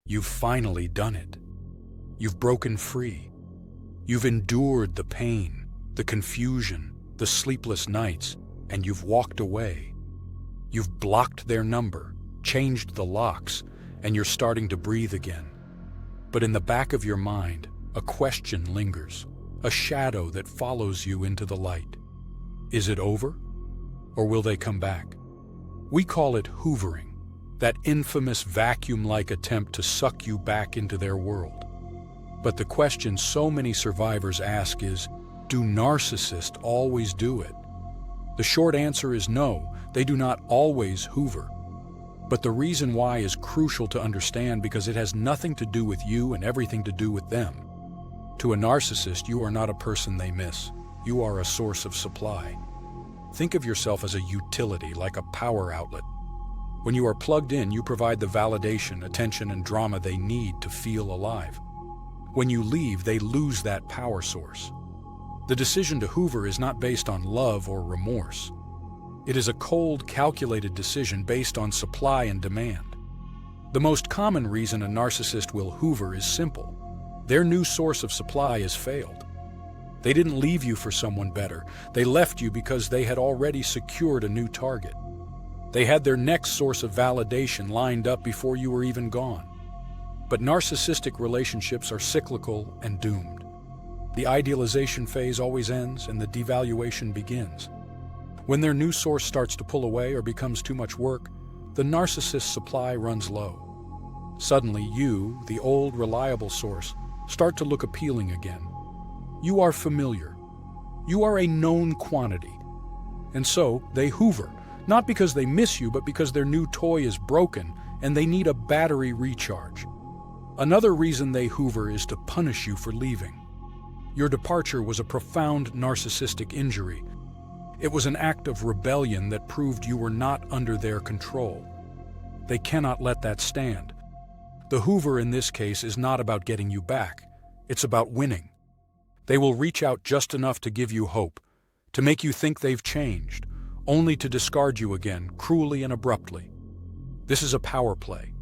You've finally done it. You've broken free. You've endured the pain, the confusion, the sleepless nights, and you've walked away. You've blocked their number, changed the locks, and you're starting to breathe again. But in the back of your mind, a question lingers, a shadow that follows you into the light. Is it over? Or will they come back? We call it hoovering, that infamous vacuum-like attempt to suck you back into their world. But the question so many survivors ask is, do narcissists always do it? The short answer is no, they do not always hoover. But the reason why is crucial to understand because it has nothing to do with you and everything to do with them. To a narcissist, you are not a person they miss. You are a source of supply. Think of yourself as a utility, like a power outlet. When you are plugged in, you provide the validation, attention, and drama they need to feel alive. When you leave, they lose that power source. The decision to hoover is not based on love or remorse. It is a cold, calculated decision based on supply and demand. The most common reason a narcissist will hoover is simple. Their new source of supply has failed. They didn't leave you for someone better. They left you because they had already secured a new target. They had their next source of validation lined up before you were even gone. But narcissistic relationships are cyclical and doomed. The idealization phase always ends and the devaluation begins. When their new source starts to pull away or becomes too much work, the narcissist's supply runs low. Suddenly you, the old reliable source, start to look appealing again. You are familiar. You are a known quantity. And so they hoover, not because they miss you, but because their new toy is broken and they need a battery recharge. Another reason they hoover is to punish you for leaving. Your departure was a profound narcissistic injury. It was an act of rebellion that proved you were not under their control. They cannot let that stand. The hoover in this case is not about getting you back. It's about winning. They will reach out just enough to give you hope, to make you think they've changed, only to discard you again, cruelly and abruptly. This is a power play.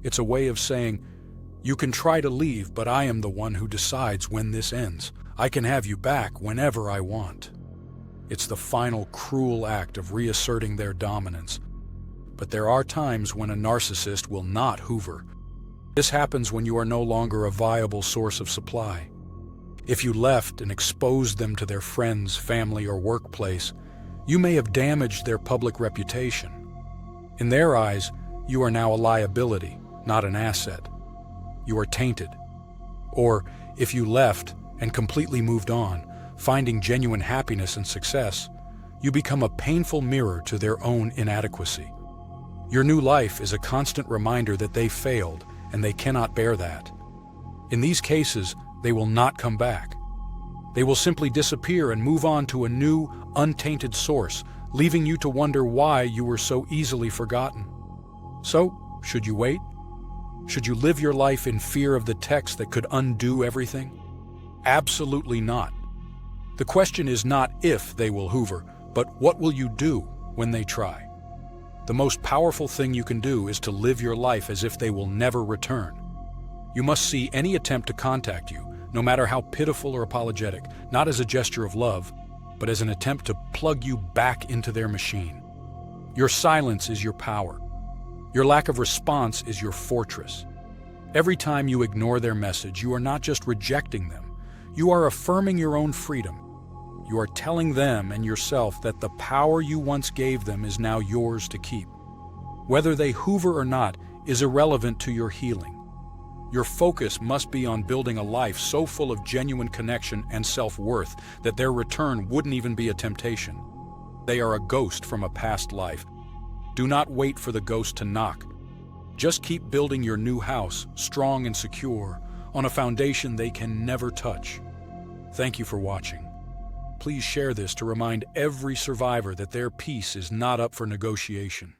It's a way of saying, you can try to leave, but I am the one who decides when this ends. I can have you back whenever I want. It's the final cruel act of reasserting their dominance. But there are times when a narcissist will not hoover. This happens when you are no longer a viable source of supply. If you left and exposed them to their friends, family, or workplace, you may have damaged their public reputation. In their eyes, you are now a liability, not an asset. You are tainted. Or, if you left and completely moved on, finding genuine happiness and success, you become a painful mirror to their own inadequacy. Your new life is a constant reminder that they failed and they cannot bear that. In these cases, they will not come back. They will simply disappear and move on to a new, untainted source, leaving you to wonder why you were so easily forgotten. So, should you wait? Should you live your life in fear of the text that could undo everything? Absolutely not. The question is not if they will hoover, but what will you do when they try? The most powerful thing you can do is to live your life as if they will never return. You must see any attempt to contact you, no matter how pitiful or apologetic, not as a gesture of love, but as an attempt to plug you back into their machine. Your silence is your power. Your lack of response is your fortress. Every time you ignore their message, you are not just rejecting them. You are affirming your own freedom. You are telling them and yourself that the power you once gave them is now yours to keep. Whether they hoover or not is irrelevant to your healing. Your focus must be on building a life so full of genuine connection and self-worth that their return wouldn't even be a temptation. They are a ghost from a past life. Do not wait for the ghost to knock. Just keep building your new house, strong and secure, on a foundation they can never touch. Thank you for watching. Please share this to remind every survivor that their peace is not up for negotiation.